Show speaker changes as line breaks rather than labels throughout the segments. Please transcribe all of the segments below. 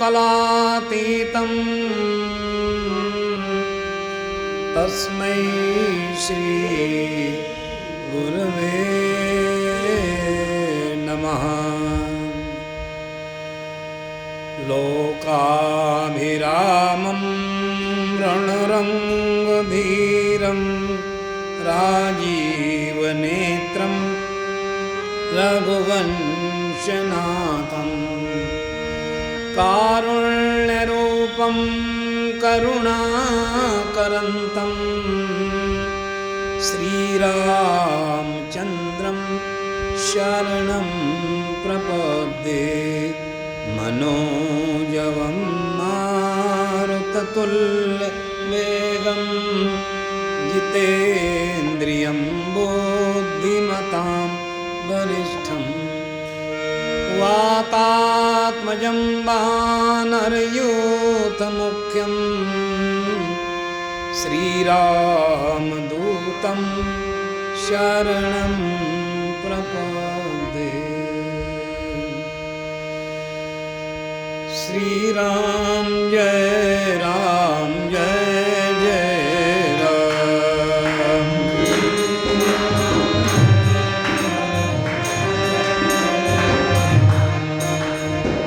सकलातीतं तस्मै श्री गुरवे नमः। लोकाभिरामं रणरङ्गधीरं राजीवनेत्रं रघुवंशनाथं कारुण्यरूपं करुणाकरन्तं श्रीरामचन्द्रं शरणं प्रपद्ये। मनोजवं मारुततुल्यवेगं जितेन्द्रियं बुद्धिमतां वरिष्ठं वातात्मजं वानरयूथमुख्यं श्रीरामदूतं शरणं प्रपद्ये। श्री राम जय जय राम।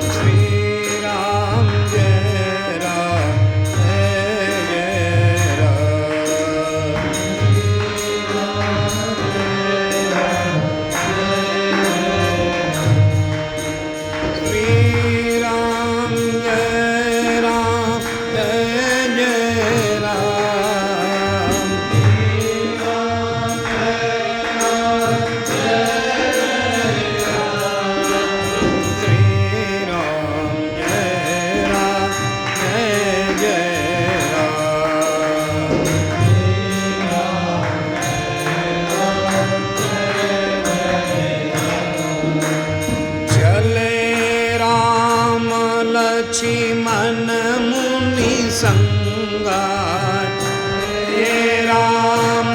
श्री राम जय मन मुनि संगा। हे राम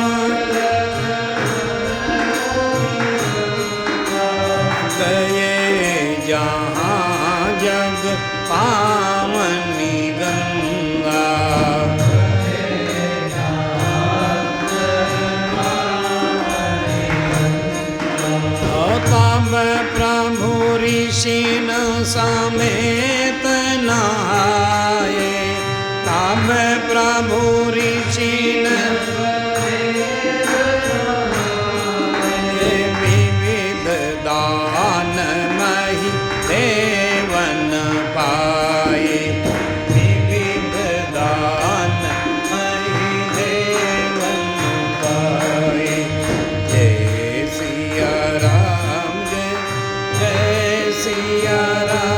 गए जहाँ जग पावनी गंगा। तब प्रभु ऋषि न समेत नहाए। तब प्रभु ऋषि न विविध दान मही देवन पाए। विविध दान मही देवन पाए। जय सिया राम जय सिया राम।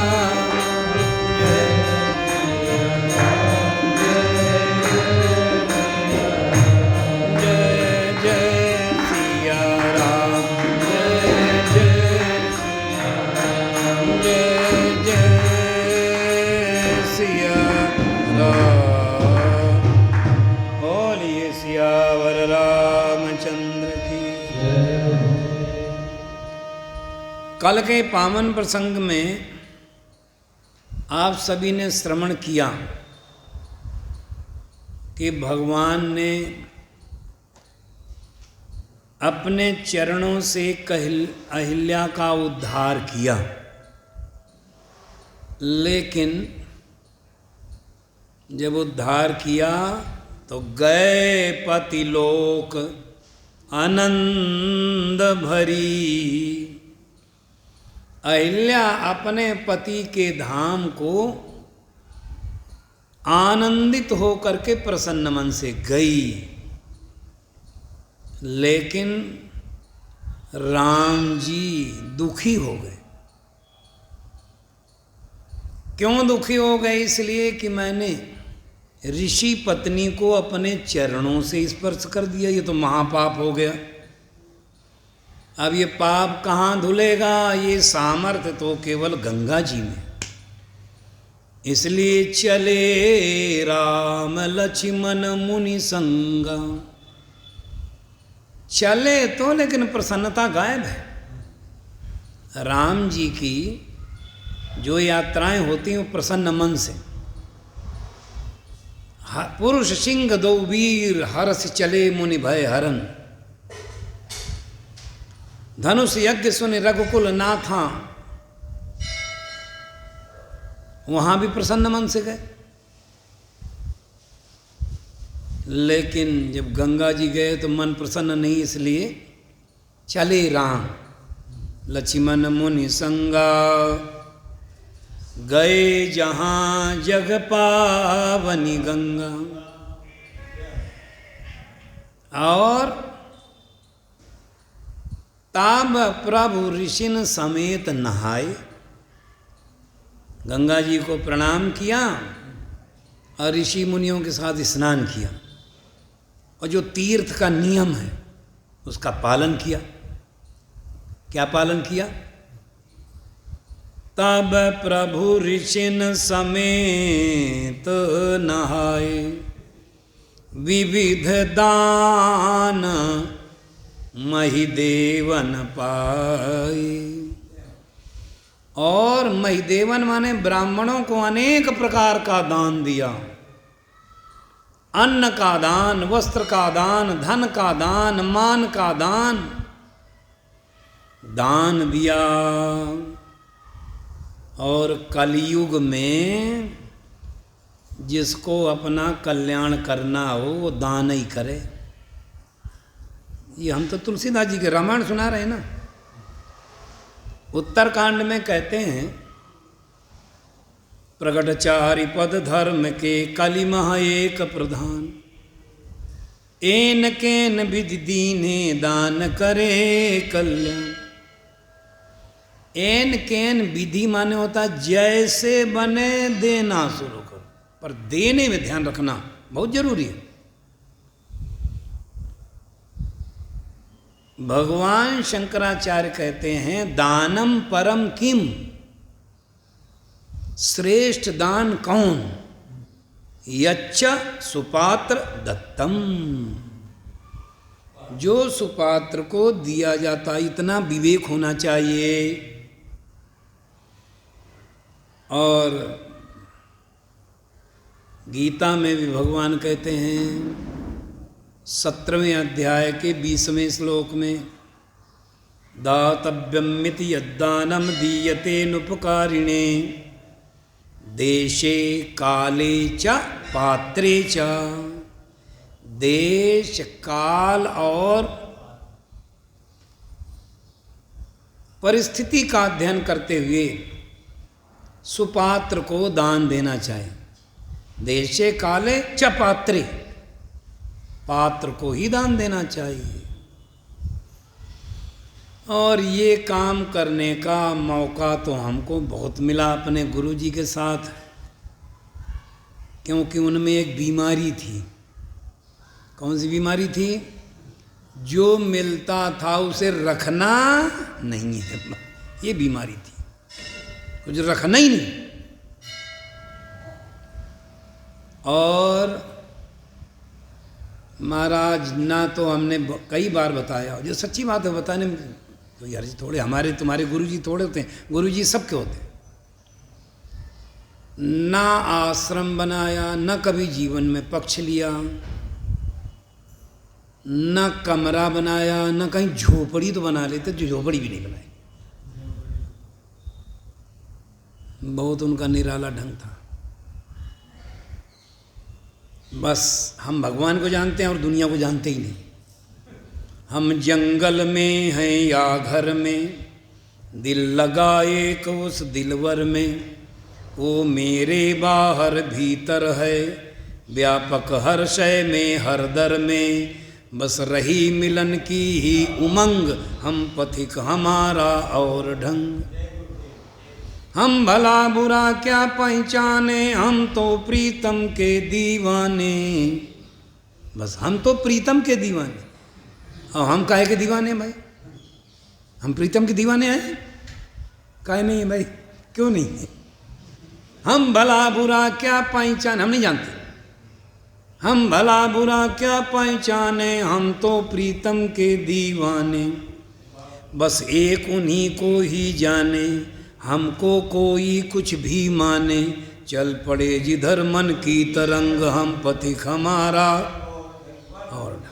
कल के पावन प्रसंग में आप सभी ने श्रवण किया कि भगवान ने अपने चरणों से अहिल्या का उद्धार किया, लेकिन जब उद्धार किया तो गए पतिलोक आनंद भरी। अहिल्या अपने पति के धाम को आनंदित होकर के प्रसन्न मन से गई, लेकिन राम जी दुखी हो गए। क्यों दुखी हो गए? इसलिए कि मैंने ऋषि पत्नी को अपने चरणों से स्पर्श कर दिया, ये तो महापाप हो गया। अब ये पाप कहाँ धुलेगा? ये सामर्थ्य तो केवल गंगा जी में। इसलिए चले राम लक्ष्मण मुनि संगा। चले तो, लेकिन प्रसन्नता गायब है। राम जी की जो यात्राएं होती हैं वो प्रसन्न मन से। पुरुष सिंह दो वीर हरस चले मुनि भय हरन, धनुष यज्ञ सुनि रघुकुल नाथा, वहां भी प्रसन्न मन से गए। लेकिन जब गंगा जी गए तो मन प्रसन्न नहीं, इसलिए चले राम। लक्ष्मण मुनि संगा गए जहां जग पावनी गंगा, और ताब प्रभु ऋषिन समेत नहाए। गंगा जी को प्रणाम किया और ऋषि मुनियों के साथ स्नान किया, और जो तीर्थ का नियम है उसका पालन किया। क्या पालन किया? तब प्रभु ऋषिन समेत नहाए, विविध दान महिदेवन पाए। और महिदेवन माने ब्राह्मणों को अनेक प्रकार का दान दिया। अन्न का दान, वस्त्र का दान, धन का दान, मान का दान दिया। और कलयुग में जिसको अपना कल्याण करना हो वो दान ही करे। ये हम तो तुलसीदास जी के रामायण सुना रहे हैं ना। उत्तरकांड में कहते हैं, प्रगटचारि पद धर्म के कलि महा एक प्रधान, एन केन विधि दीने दान करे कल्याण। एन केन विधि माने होता जैसे बने देना शुरू करो, पर देने में ध्यान रखना बहुत जरूरी है। भगवान शंकराचार्य कहते हैं, दानम परम किम, श्रेष्ठ दान कौन? यच्च सुपात्र दत्तम, जो सुपात्र को दिया जाता। इतना विवेक होना चाहिए। और गीता में भी भगवान कहते हैं 17वें अध्याय के 20वें श्लोक में, दातव्यमिति यद्दानम दीयते नुपकारिणे, देशे काले च पात्रे च। देश, काल और परिस्थिति का अध्ययन करते हुए सुपात्र को दान देना चाहिए। देशे काले च पात्रे, पात्र को ही दान देना चाहिए। और ये काम करने का मौका तो हमको बहुत मिला अपने गुरुजी के साथ, क्योंकि उनमें एक बीमारी थी। कौन सी बीमारी थी? जो मिलता था उसे रखना नहीं है, ये बीमारी थी, कुछ रखना ही नहीं। और महाराज ना तो हमने कई बार बताया, जो सच्ची बात है बताने में तो यार जी थोड़े हमारे तुम्हारे गुरुजी थोड़े होते हैं, गुरुजी सबके होते हैं। ना आश्रम बनाया, न कभी जीवन में पक्ष लिया, न कमरा बनाया, न कहीं झोपड़ी तो बना लेते, जो झोपड़ी भी नहीं बनाई। बहुत उनका निराला ढंग था। बस हम भगवान को जानते हैं और दुनिया को जानते ही नहीं। हम जंगल में हैं या घर में, दिल लगाए को उस दिलवर में, वो मेरे बाहर भीतर है, व्यापक हर शय में हर दर में, बस रही मिलन की ही उमंग, हम पथिक हमारा और ढंग। हम भला बुरा क्या पहचाने, हम तो प्रीतम के दीवाने। बस हम तो प्रीतम के दीवाने, और हम काहे के दीवाने भाई? हम प्रीतम के दीवाने हैं? काहे नहीं है भाई? क्यों नहीं है? हम भला बुरा क्या पहचाने, हम नहीं जानते। हम भला बुरा क्या पहचाने, हम तो प्रीतम के दीवाने, बस एक उन्हीं को ही जाने, हमको कोई कुछ भी माने, चल पड़े जिधर मन की तरंग, हम पथिक हमारा। और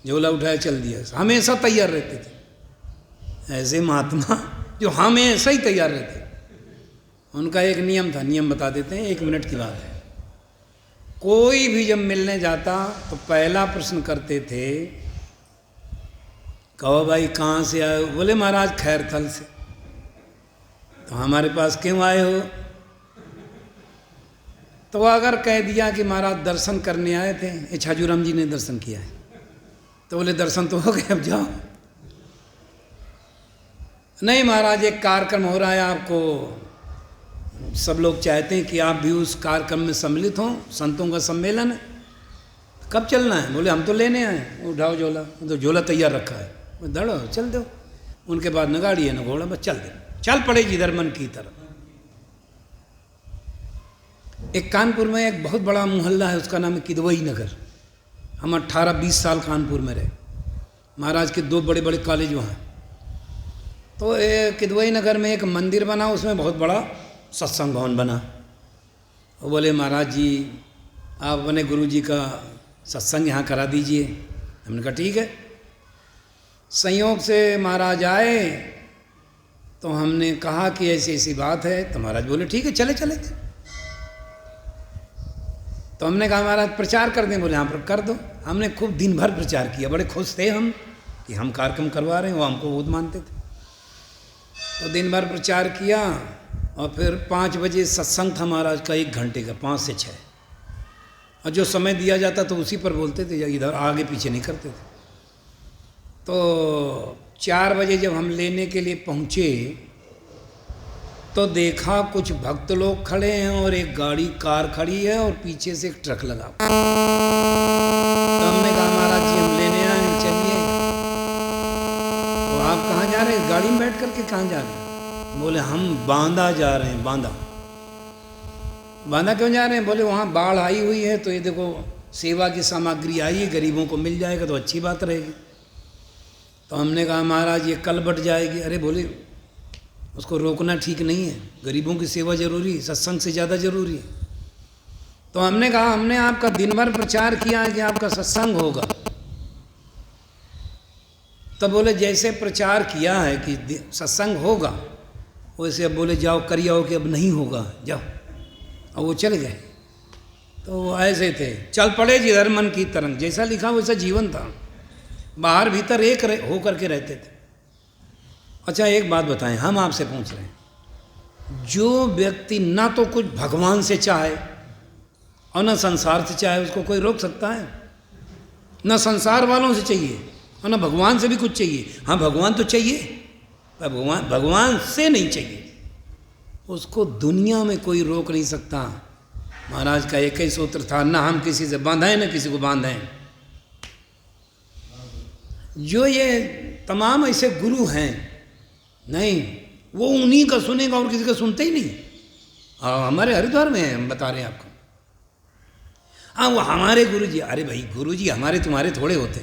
झोला उठाया चल दिया, हमेशा तैयार रहते थे। ऐसे महात्मा जो हमेशा ही तैयार रहते। उनका एक नियम था, नियम बता देते हैं, 1 मिनट की बात है। कोई भी जब मिलने जाता तो पहला प्रश्न करते थे, कहो भाई कहाँ से आए हो? बोले महाराज खैरथल से। तो हमारे पास क्यों आए हो? तो अगर कह दिया कि महाराज दर्शन करने आए थे, ये छाजूराम जी ने दर्शन किया है, तो बोले दर्शन तो हो गए, अब जाओ। नहीं महाराज एक कार्यक्रम हो रहा है, आपको सब लोग चाहते हैं कि आप भी उस कार्यक्रम में सम्मिलित हों, संतों का सम्मेलन है। कब चलना है? बोले हम तो लेने आए। उठाओ झोला, तो झोला तैयार रखा है, दौड़ो चल दो। उनके बाद न गाड़ी है न घोड़ा, बस चल दे, चल पड़े जिधर मन की तरफ। एक कानपुर में एक बहुत बड़ा मोहल्ला है, उसका नाम है किदवई नगर। हम 18-20 साल कानपुर में रहे, महाराज के 2 बड़े बड़े कॉलेज वहाँ। तो किदवई नगर में एक मंदिर बना, उसमें बहुत बड़ा सत्संग भवन बना। वो बोले महाराज जी आप अपने गुरु जी का सत्संग यहाँ करा दीजिए। हमने कहा ठीक है। संयोग से महाराज आए तो हमने कहा कि ऐसी ऐसी बात है, तो महाराज बोले ठीक है चले चले। तो हमने कहा महाराज प्रचार कर दें? बोले यहाँ पर कर दो। हमने खूब दिन भर प्रचार किया, बड़े खुश थे हम कि हम कार्यक्रम करवा रहे हैं, वो हमको बहुत मानते थे। तो दिन भर प्रचार किया और फिर 5 बजे सत्संग था महाराज का, 1 घंटे का, 5 से 6। और जो समय दिया जाता तो उसी पर बोलते थे, इधर आगे पीछे नहीं करते थे। तो 4 बजे जब हम लेने के लिए पहुँचे तो देखा कुछ भक्त लोग खड़े हैं और एक गाड़ी कार खड़ी है और पीछे से एक ट्रक लगा। तो हमने कहा महाराज जी हम लेने आए हैं, चलिए। तो आप कहाँ जा रहे हैं? गाड़ी में बैठ करके कहाँ जा रहे हैं? बोले हम बांदा जा रहे हैं। बांदा? बांदा क्यों जा रहे हैं? बोले वहाँ बाढ़ आई हुई है, तो ये देखो सेवा की सामग्री आई है, गरीबों को मिल जाएगा तो अच्छी बात रहेगी। तो हमने कहा महाराज ये कल बट जाएगी। अरे बोले उसको रोकना ठीक नहीं है, गरीबों की सेवा जरूरी है, सत्संग से ज़्यादा जरूरी है। तो हमने कहा हमने आपका दिन भर प्रचार किया है कि आपका सत्संग होगा। तो बोले जैसे प्रचार किया है कि सत्संग होगा, वैसे अब बोले जाओ करिए आओ कि अब नहीं होगा, जाओ। और वो चले गए। तो ऐसे थे, चल पड़े जिधर मन की तरंग, जैसा लिखा वैसा जीवन था, बाहर भीतर एक हो करके रहते थे। अच्छा एक बात बताएं, हम आपसे पूछ रहे हैं, जो व्यक्ति ना तो कुछ भगवान से चाहे और ना संसार से चाहे, उसको कोई रोक सकता है? ना संसार वालों से चाहिए और ना भगवान से भी कुछ चाहिए। हाँ भगवान तो चाहिए, पर भगवान से नहीं चाहिए, उसको दुनिया में कोई रोक नहीं सकता। महाराज का एक ही सूत्र था, ना हम किसी से बांधें ना किसी को बांधें। जो ये तमाम ऐसे गुरु हैं, नहीं वो उन्हीं का सुनेगा और किसी का सुनते ही नहीं। हमारे हरिद्वार में हम बता रहे हैं आपको। हाँ वो हमारे गुरु जी, अरे भाई गुरु जी हमारे तुम्हारे थोड़े होते,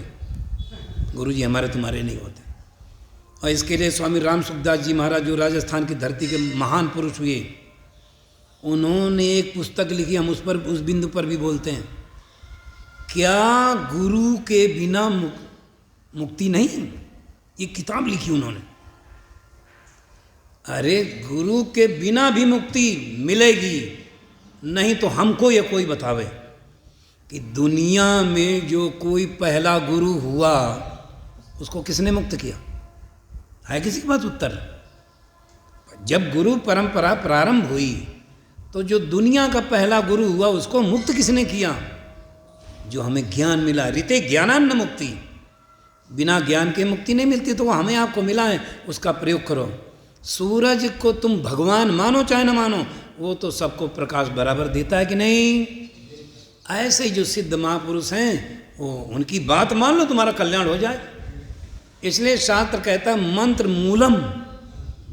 गुरु जी हमारे तुम्हारे नहीं होते। और इसके लिए स्वामी राम सुखदास जी महाराज जो राजस्थान की धरती के महान पुरुष हुए, उन्होंने एक पुस्तक लिखी, हम उस बिंदु पर भी बोलते हैं, क्या गुरु के बिना मुक्ति नहीं? ये किताब लिखी उन्होंने। अरे गुरु के बिना भी मुक्ति मिलेगी, नहीं तो हमको ये कोई बतावे कि दुनिया में जो कोई पहला गुरु हुआ उसको किसने मुक्त किया? है किसी के पास उत्तर? जब गुरु परंपरा प्रारंभ हुई तो जो दुनिया का पहला गुरु हुआ उसको मुक्त किसने किया? जो हमें ज्ञान मिला, ऋते ज्ञानान्न मुक्ति, बिना ज्ञान के मुक्ति नहीं मिलती। तो वो हमें आपको मिला है, उसका प्रयोग करो। सूरज को तुम भगवान मानो चाहे ना मानो, वो तो सबको प्रकाश बराबर देता है कि नहीं? ऐसे जो सिद्ध महापुरुष हैं, वो उनकी बात मान लो, तुम्हारा कल्याण हो जाए। इसलिए शास्त्र कहता है मंत्र मूलम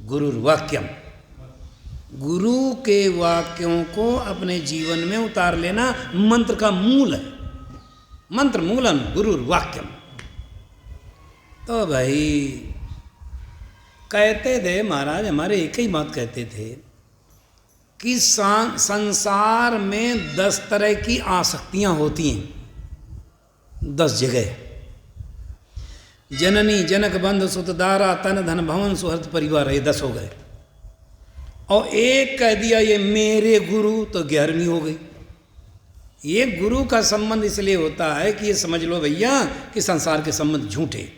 गुरुर्वाक्यम, गुरु के वाक्यों को अपने जीवन में उतार लेना मंत्र का मूल है। मंत्र मूलम गुरुर्वाक्यम। तो भाई कहते थे महाराज, हमारे एक ही बात कहते थे कि संसार में 10 तरह की आसक्तियां होती हैं, 10 जगह। जननी जनक बंधु सुत दारा तन धन भवन सुहृद परिवार, ये 10 हो गए। और एक कह दिया ये मेरे गुरु, तो 11वीं हो गई। ये गुरु का संबंध इसलिए होता है कि ये समझ लो भैया कि संसार के संबंध झूठे,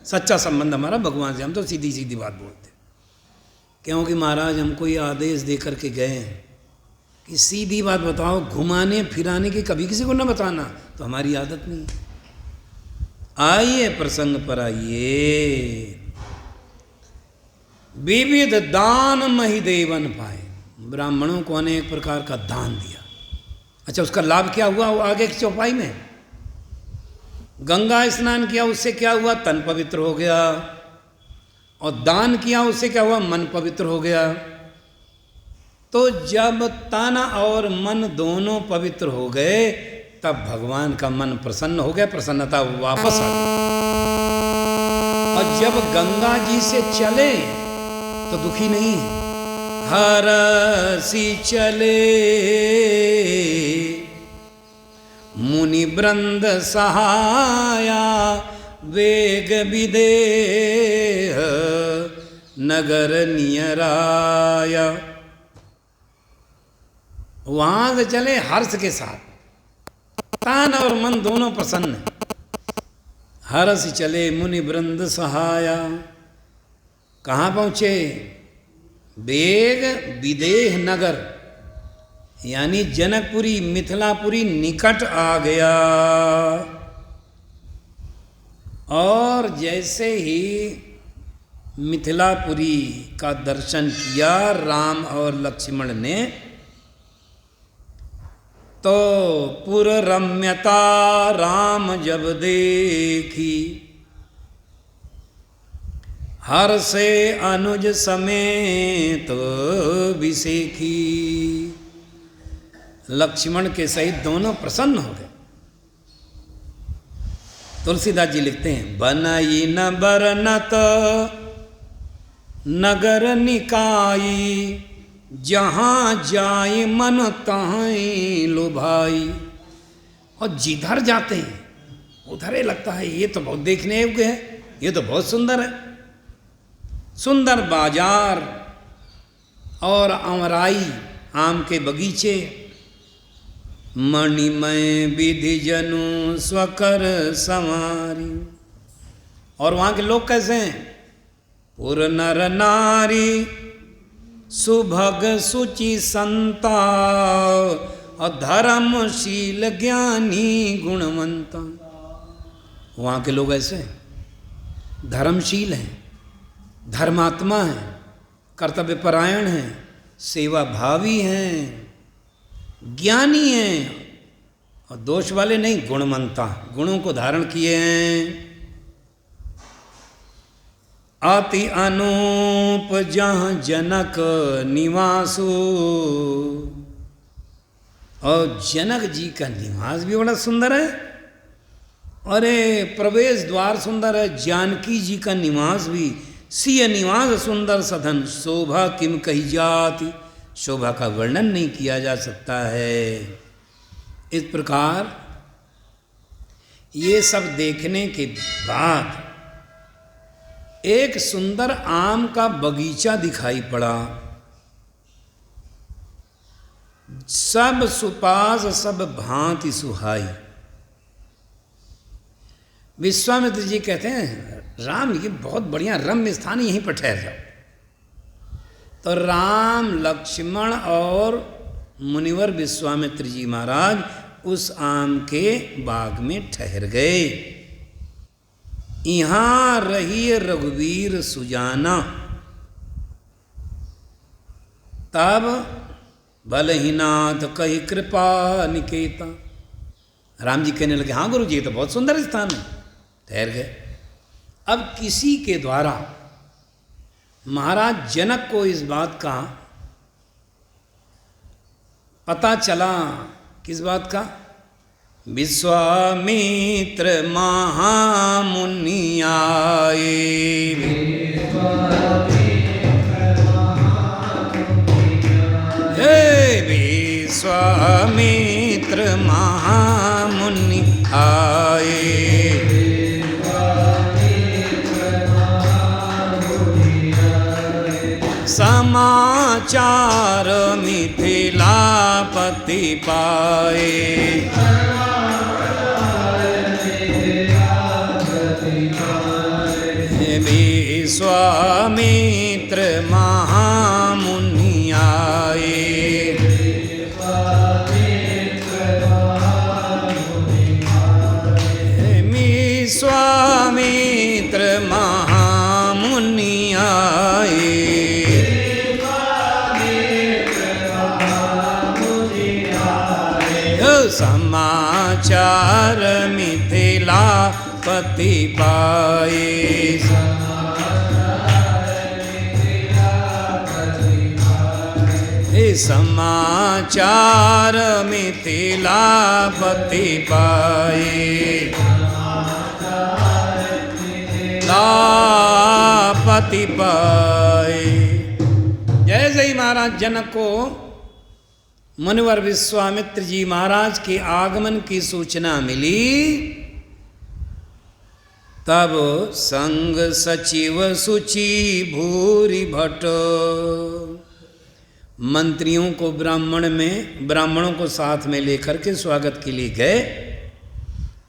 सच्चा संबंध हमारा भगवान से। हम तो सीधी सीधी बात बोलते, क्योंकि महाराज हमको ये आदेश दे करके गए हैं कि सीधी बात बताओ, घुमाने फिराने की कभी किसी को न बताना, तो हमारी आदत नहीं है। आइए प्रसंग पर आइए। विविध दान महिदेवन पाए, ब्राह्मणों को अनेक प्रकार का दान दिया। अच्छा, उसका लाभ क्या हुआ? वो आगे की चौपाई में गंगा स्नान किया, उससे क्या हुआ? तन पवित्र हो गया। और दान किया, उससे क्या हुआ? मन पवित्र हो गया। तो जब तन और मन दोनों पवित्र हो गए, तब भगवान का मन प्रसन्न हो गया, प्रसन्नता वापस आ गई। और जब गंगा जी से चले तो दुखी नहीं है। हरसी चले मुनि वृंद सहाया, वेग विदेह नगर नियराया। वहां से चले हर्ष के साथ, तन और मन दोनों प्रसन्न। हर्ष चले मुनि वृंद सहाया, कहाँ पहुंचे? वेग विदेह नगर, यानी जनकपुरी मिथिलापुरी निकट आ गया। और जैसे ही मिथिलापुरी का दर्शन किया राम और लक्ष्मण ने, तो पुर रम्यता राम जब देखी, हर से अनुज समेत विसेखी। लक्ष्मण के सहित दोनों प्रसन्न हो गए। तुलसीदास जी लिखते हैं, बनई न बरनत नगर निकाई, जहाँ जाए मन तहाँ लुभाई। और जिधर जाते हैं उधर ही लगता है ये तो बहुत देखने योग्य है, ये तो बहुत सुंदर है। सुंदर बाजार और अमराई, आम के बगीचे, मणिमय विधि जनु स्वकर संवारी। और वहाँ के लोग कैसे हैं? पुर नर नारी सुभग सुचि संता, और धर्मशील ज्ञानी गुणवंता। वहाँ के लोग ऐसे हैं, धर्मशील हैं, धर्मात्मा हैं, कर्तव्यपरायण हैं, सेवा भावी हैं, ज्ञानी हैं, और दोष वाले नहीं, गुणवंता, गुणों को धारण किए हैं। अति अनूप जहाँ जनक निवासु, और जनक जी का निवास भी बड़ा सुंदर है। अरे प्रवेश द्वार सुंदर है, जानकी जी का निवास भी। सिय निवास सुंदर सधन, शोभा किम कही जाति, शोभा का वर्णन नहीं किया जा सकता है। इस प्रकार ये सब देखने के बाद एक सुंदर आम का बगीचा दिखाई पड़ा। सब सुपास सब भांति सुहाई। विश्वामित्र जी कहते हैं, राम ये बहुत बढ़िया रम्य स्थान, यहीं पर ठहर जाओ। तो राम लक्ष्मण और मुनिवर विश्वामित्र जी महाराज उस आम के बाग में ठहर गए। यहाँ रही रघुवीर सुजाना, तब भलहीनाथ कही कृपा निकेता। राम जी कहने लगे, हाँ गुरु जी, तो बहुत सुंदर स्थान है। ठहर गए। अब किसी के द्वारा महाराज जनक को इस बात का पता चला। किस बात का? विश्वामित्र महामुनि आए। हे विश्वामित्र महामुनि आए। समाचार मिथिलापति पाए। विश्वामित्र महामुनि आए। विश्वामित्र महामुनि आए। समाचार मिथिलापति पाए। समाचार मिथिलापति पाए। लापति पाए। जैसे ही महाराज जनक को मुनिवर विश्वामित्र जी महाराज के आगमन की सूचना मिली, तब संग सचिव सुचि भूरि भट्ट, मंत्रियों को ब्राह्मणों को साथ में लेकर के स्वागत के लिए गए।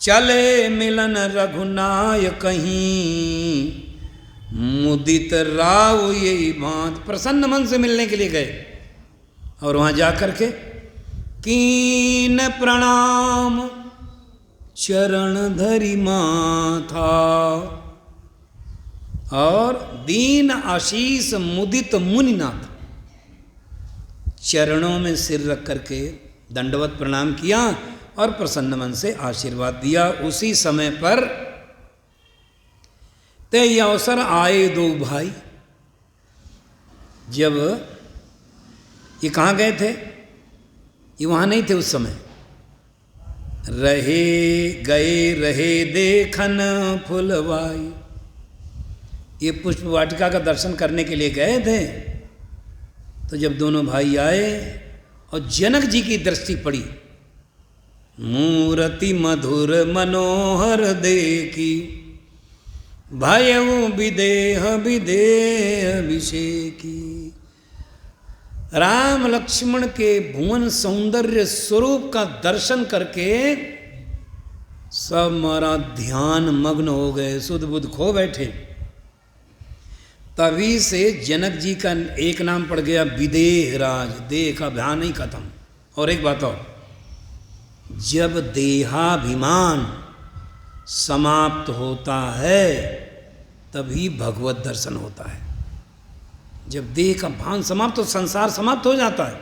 चले मिलन रघुनाय कहीं, मुदित राव यही बात। प्रसन्न मन से मिलने के लिए गए और वहाँ जाकर के कीन प्रणाम चरण धरि माथा, और दीन आशीष मुदित मुनिनाथ, चरणों में सिर रख करके दंडवत प्रणाम किया और प्रसन्न मन से आशीर्वाद दिया। उसी समय पर ते अवसर आए दो भाई। जब ये कहाँ गए थे? ये वहाँ नहीं थे उस समय। रहे देखन फुलवाई, ये पुष्प वाटिका का दर्शन करने के लिए गए थे। तो जब दोनों भाई आए और जनक जी की दृष्टि पड़ी, मूर्ति मधुर मनोहर देखी, भयउ विदेह अभिषेकी। राम लक्ष्मण के भुवन सौंदर्य स्वरूप का दर्शन करके सब हमारा ध्यान मग्न हो गए, सुध बुध खो बैठे। तभी से जनक जी का एक नाम पड़ गया विदेह राज। देह का ध्यान नहीं खत्म। और एक बात और, जब देहाभिमान समाप्त होता है तभी भगवत दर्शन होता है। जब देह का भान समाप्त हो, संसार समाप्त हो जाता है,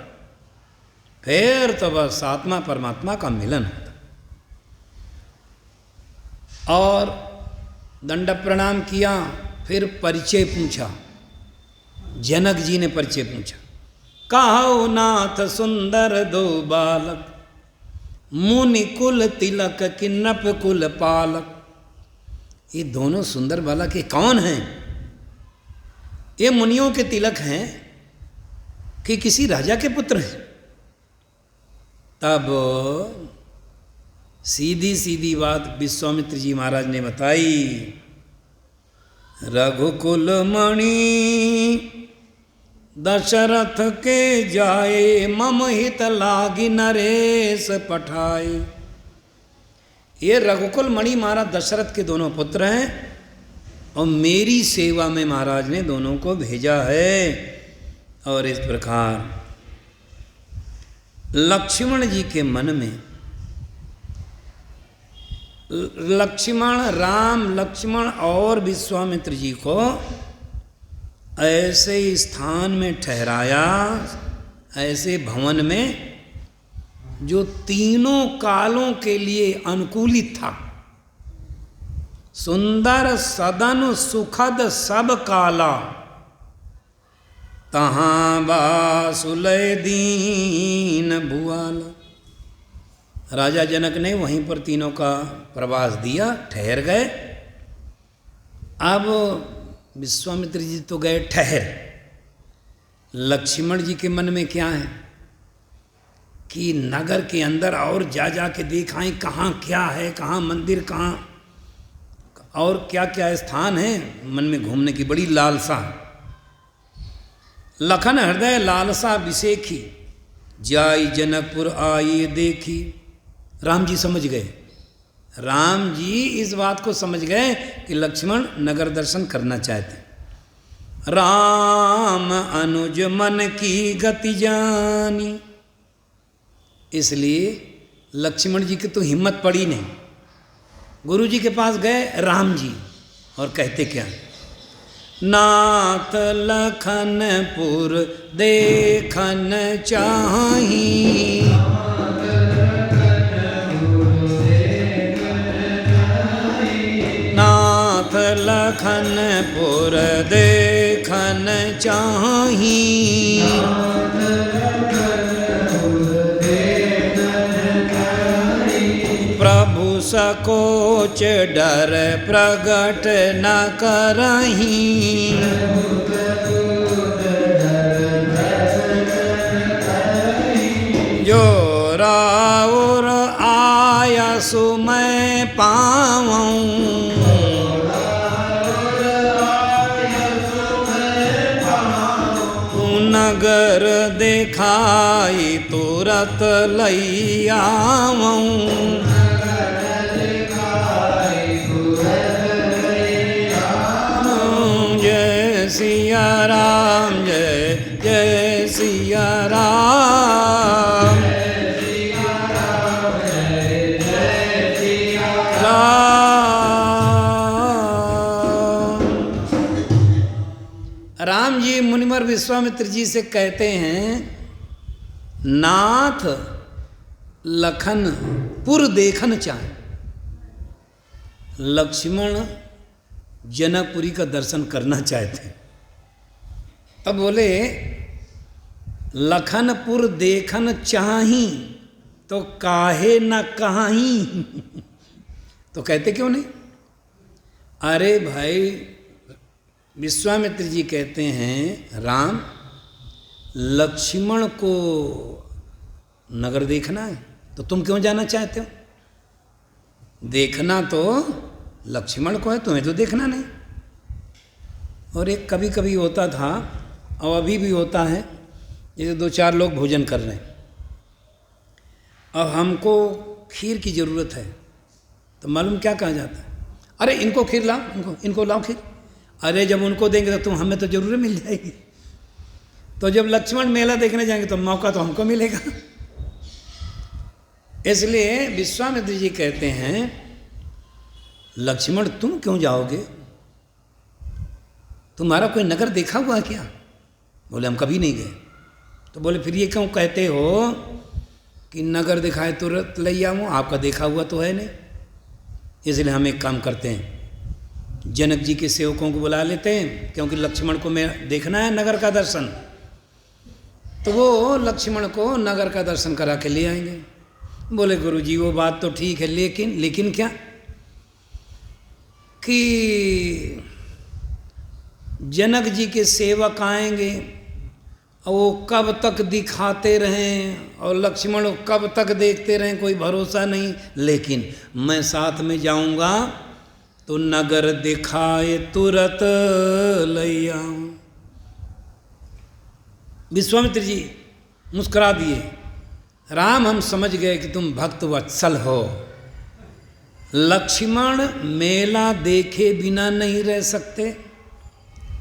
फिर तो बस आत्मा परमात्मा का मिलन होता है। और दंड प्रणाम किया, फिर परिचय पूछा। जनक जी ने परिचय पूछा। कहो नाथ सुंदर दो बालक, मुनि कुल तिलक किन्नप कुल पालक। ये दोनों सुंदर बालक ये कौन हैं? ये मुनियों के तिलक हैं कि किसी राजा के पुत्र हैं? तब सीधी सीधी बात विश्वामित्र जी महाराज ने बताई। रघुकुल मणि दशरथ के जाए, मम हित लागी नरेश पठाए। ये रघुकुल मणि महाराज दशरथ के दोनों पुत्र हैं और मेरी सेवा में महाराज ने दोनों को भेजा है। और इस प्रकार लक्ष्मण जी के मन में राम लक्ष्मण और विश्वामित्र जी को ऐसे स्थान में ठहराया, ऐसे भवन में जो तीनों कालों के लिए अनुकूलित था। सुंदर सदन सुखद सब काला, तहाँ बासुलय दीन भुआला। राजा जनक ने वहीं पर तीनों का प्रवास दिया, ठहर गए। अब विश्वामित्र जी तो गए ठहर, लक्ष्मण जी के मन में क्या है कि नगर के अंदर और जा के देखाएं कहाँ क्या है, कहाँ मंदिर, कहाँ और क्या क्या स्थान है। मन में घूमने की बड़ी लालसा। लखन हृदय लालसा विसेखी, जाई जनकपुर आइए देखी। राम जी समझ गए, राम जी इस बात को समझ गए कि लक्ष्मण नगर दर्शन करना चाहते। राम अनुज मन की गति जानी, इसलिए लक्ष्मण जी की तो हिम्मत पड़ी नहीं। गुरु जी के पास गए राम जी और कहते क्या, नाथ लखनपुर देखन चाही, नाथ लखनपुर देखन चाही, प्रभु सकोच डर प्रगट न करहीं, जो राउर आया सो मैं पाऊं, नगर दिखाई तुरत लई आऊं, जय सिया राम, जय जय सिया राम, राम जी मुनिवर विश्वामित्र जी से कहते हैं, नाथ लखनपुर देखन चाहे। लक्ष्मण जनकपुरी का दर्शन करना चाहते। तब बोले लखनपुर देखन चाही तो काहे न कहीं। तो कहते क्यों नहीं? अरे भाई विश्वामित्र जी कहते हैं, राम लक्ष्मण को नगर देखना है तो तुम क्यों जाना चाहते हो? देखना तो लक्ष्मण को है, तुम्हें तो देखना नहीं। और एक कभी कभी होता था और अभी भी होता है, जैसे 2-4 लोग भोजन कर रहे हैं, अब हमको खीर की ज़रूरत है तो मालूम क्या कहा जाता है, अरे इनको खीर लाओ, इनको लाओ खीर। अरे जब उनको देंगे तो हमें तो जरूर मिल जाएगी। तो जब लक्ष्मण मेला देखने जाएंगे तो मौका तो हमको मिलेगा। इसलिए विश्वामित्र जी कहते हैं, लक्ष्मण तुम क्यों जाओगे? तुम्हारा कोई नगर देखा हुआ क्या? बोले हम कभी नहीं गए। तो बोले फिर ये क्यों कहते हो कि नगर दिखाए तुरंत ले आऊँ? आपका देखा हुआ तो है नहीं। इसलिए हम एक काम करते हैं, जनक जी के सेवकों को बुला लेते हैं, क्योंकि लक्ष्मण को मैं देखना है नगर का दर्शन। तो वो लक्ष्मण को नगर का दर्शन करा के ले आएंगे। बोले गुरु जी वो बात तो ठीक है, लेकिन क्या कि जनक जी के सेवक आएंगे और वो कब तक दिखाते रहें और लक्ष्मण कब तक देखते रहें, कोई भरोसा नहीं। लेकिन मैं साथ में जाऊंगा तो नगर दिखाए तुरत लई आऊं। विश्वामित्र जी मुस्कुरा दिए, राम हम समझ गए कि तुम भक्त वत्सल हो। लक्ष्मण मेला देखे बिना नहीं रह सकते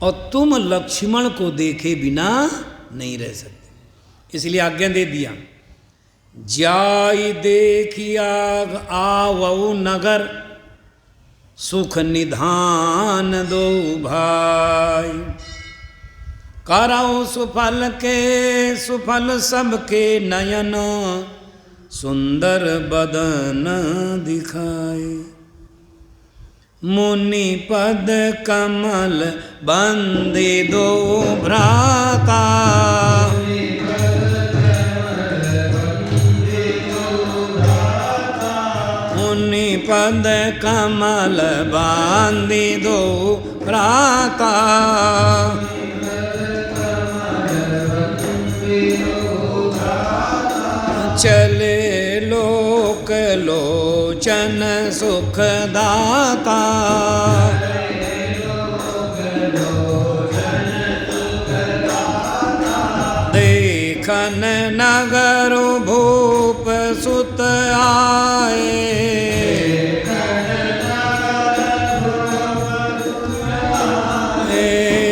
और तुम लक्ष्मण को देखे बिना नहीं रह सकते, इसलिए आज्ञा दे दिया, जाई देखिया आवऊ नगर, सुख निधान दो भाई, कराओ सुफल के सुफल सबके नयन, सुंदर बदन दिखाए, मुनि पद कमल बंदे दो भ्राता, पद कमल बांधी दो भ्राता, चले लोक लोचन सुखदाता, देखन नगर भूप सुत आए,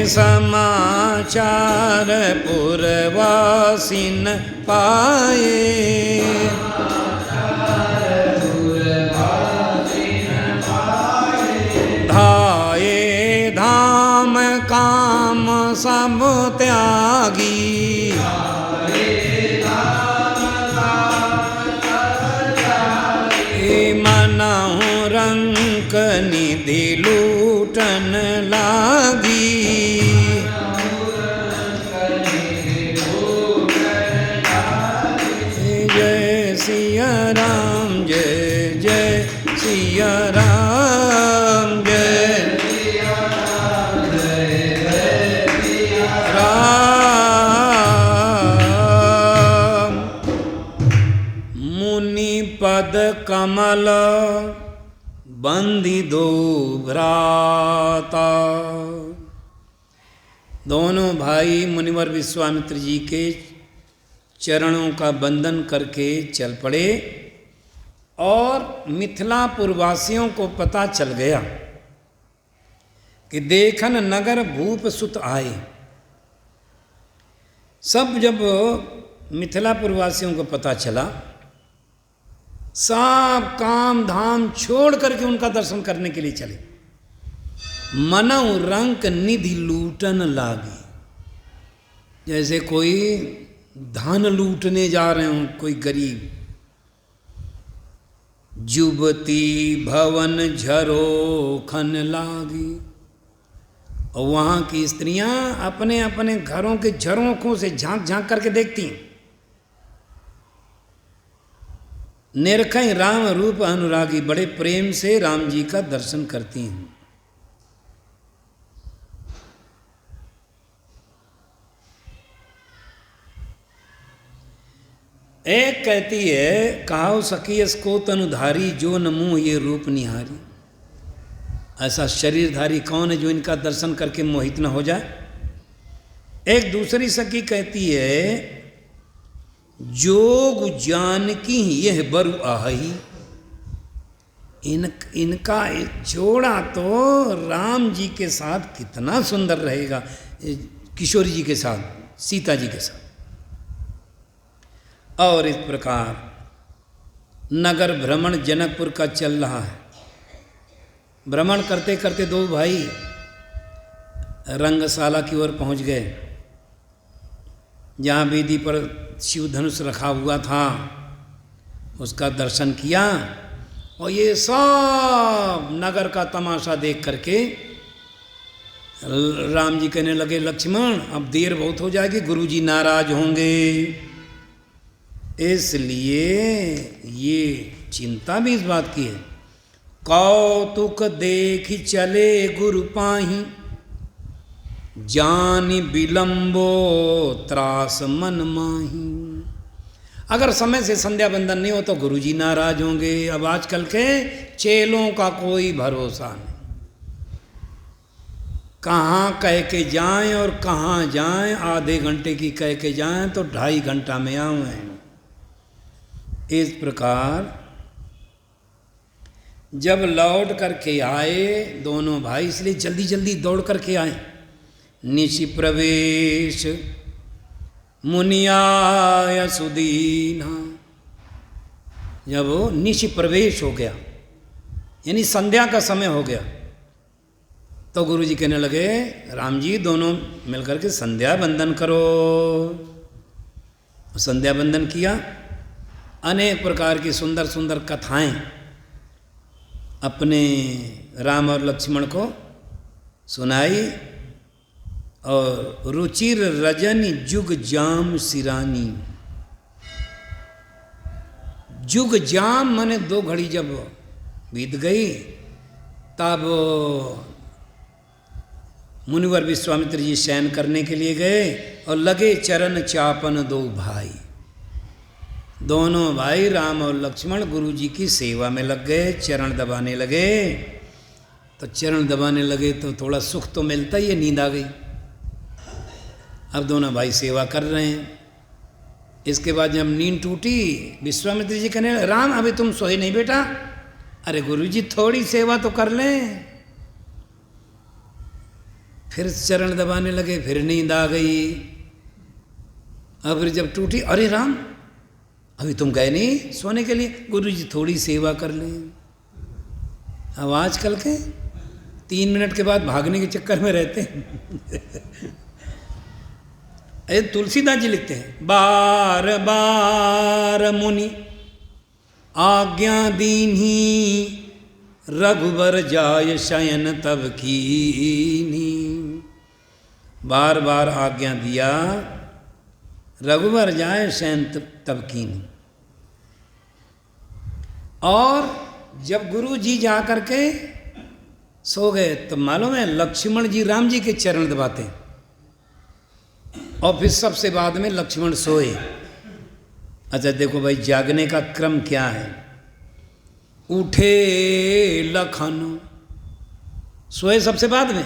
समाचार पुरवासिन पाए, धाये धाम काम सब त्यागी, मनहु रंक निधि लूटन लागी, जय सिया राम जय जय सिया राम जय राम। मुनि पद कमल बंदी दो भ्राता, दोनों भाई मुनिवर विश्वामित्र जी के चरणों का बंधन करके चल पड़े और मिथिलापुर वासियों को पता चल गया कि देखन नगर भूप सुत आए। सब जब मिथिलापुर वासियों को पता चला, सब काम धाम छोड़ करके उनका दर्शन करने के लिए चले। मनऊ रंक निधि लूटन लागी, जैसे कोई धन लूटने जा रहे हों कोई गरीब। जुबती भवन झरो खन लागी, और वहाँ की स्त्रियां अपने अपने घरों के झरोखों से झांक झांक करके देखती हैं। निरखई राम रूप अनुरागी, बड़े प्रेम से राम जी का दर्शन करती हैं। एक कहती है, कहाओ सखियस को तनुधारी, जो न मुँह ये रूप निहारी। ऐसा शरीरधारी कौन है जो इनका दर्शन करके मोहित न हो जाए। एक दूसरी सखी कहती है, जोग जानकी यह बरु आही। इनका जोड़ा तो राम जी के साथ कितना सुंदर रहेगा, किशोरी जी के साथ, सीता जी के साथ। और इस प्रकार नगर भ्रमण जनकपुर का चल रहा है। भ्रमण करते करते दो भाई रंगशाला की ओर पहुंच गए, जहाँ वेदी पर शिव धनुष रखा हुआ था, उसका दर्शन किया। और ये सब नगर का तमाशा देख करके राम जी कहने लगे, लक्ष्मण अब देर बहुत हो जाएगी, गुरुजी नाराज होंगे, इसलिए ये चिंता भी इस बात की है। कौतुक देख चले गुरु पाही, जानि विलंबो त्रास मन माही। अगर समय से संध्या बंदन नहीं हो तो गुरुजी नाराज होंगे। अब आजकल के चेलों का कोई भरोसा नहीं, कहाँ कह के जाएं और कहाँ जाएं। आधे घंटे की कह के जाएं तो 2.5 घंटा में आएं। इस प्रकार जब लौट करके आए दोनों भाई, इसलिए जल्दी जल्दी दौड़ करके आए। निशि प्रवेश मुनियाय सुदीना, जब वो निशि प्रवेश हो गया यानी संध्या का समय हो गया, तो गुरुजी कहने लगे, राम जी दोनों मिलकर के संध्या बंदन करो। संध्या बंदन किया। अनेक प्रकार की सुंदर सुंदर कथाएं अपने राम और लक्ष्मण को सुनाई। और रुचिर रजनी जुग जाम सिरानी, जुग जाम माने 2 घड़ी जब बीत गई। तब मुनिवर विश्वामित्र जी शयन करने के लिए गए और लगे चरण चापन दो भाई। दोनों भाई राम और लक्ष्मण गुरु जी की सेवा में लग गए, चरण दबाने लगे। तो चरण दबाने लगे तो थोड़ा सुख तो मिलता ही है, नींद आ गई। अब दोनों भाई सेवा कर रहे हैं। इसके बाद जब नींद टूटी, विश्वामित्र जी कहने राम अभी तुम सोए नहीं बेटा? अरे गुरु जी थोड़ी सेवा तो कर लें। फिर चरण दबाने लगे, फिर नींद आ गई। अब फिर जब टूटी, अरे राम अभी तुम गए नहीं सोने के लिए? गुरु जी थोड़ी सेवा कर लें। अब आजकल के 3 मिनट के बाद भागने के चक्कर में रहते हैं। अरे तुलसीदास जी लिखते हैं, बार बार मुनि आज्ञा दीन्ही, रघुबर जाय शयन तब कीन्ही। बार बार आज्ञा दिया, रघुबर जाए शयन तब कीन्ही। और जब गुरु जी जा करके सो गए तो मालूम है लक्ष्मण जी राम जी के चरण दबाते हैं। और फिर सबसे बाद में लक्ष्मण सोए। अच्छा देखो भाई जागने का क्रम क्या है। उठे लखन, सोए सबसे बाद में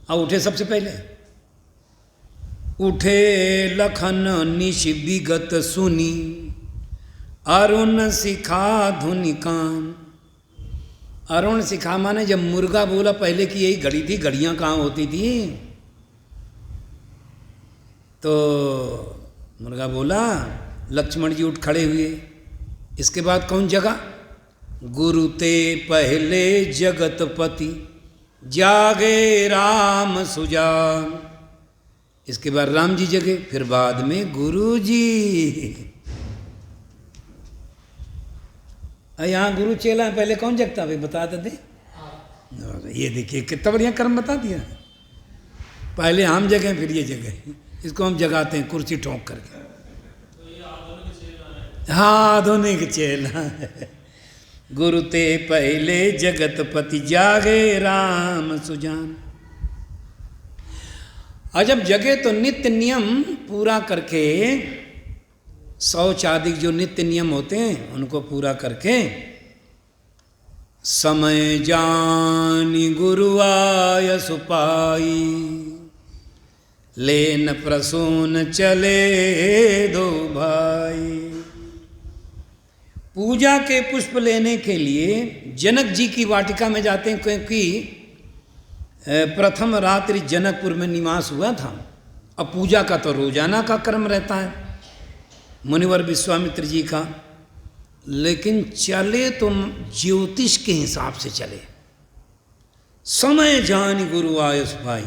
और उठे सबसे पहले। उठे लखन निश विगत सुनी, अरुण शिखा धुनि कान। अरुण शिखा माने जब मुर्गा बोला पहले की यही घड़ी थी, घड़ियां कहाँ होती थी। तो मुर्गा बोला, लक्ष्मण जी उठ खड़े हुए। इसके बाद कौन जगा? गुरु ते पहले जगतपति, जागे राम सुजान। इसके बाद राम जी जगे, फिर बाद में गुरु जी। यहाँ गुरु चेला पहले कौन जगता भाई बता दे। ये देखिए कितना बढ़िया कर्म बता दिया। पहले हम जगह फिर ये जगह, इसको हम जगाते हैं कुर्सी ठोंक करके। हाँ आधुनिक चेला। गुरु ते पहले जगतपति, जागे राम सुजान। और जब जगे तो नित्य नियम पूरा करके, शौच आदि जो नित्य नियम होते हैं उनको पूरा करके, समय जानी गुरु आय सुपाई, लेन प्रसून चले दो भाई। पूजा के पुष्प लेने के लिए जनक जी की वाटिका में जाते हैं, क्योंकि प्रथम रात्रि जनकपुर में निवास हुआ था। अब पूजा का तो रोजाना का क्रम रहता है मुनिवर विश्वामित्र जी का, लेकिन चले तो ज्योतिष के हिसाब से चले। समय जानी गुरु आयस भाई,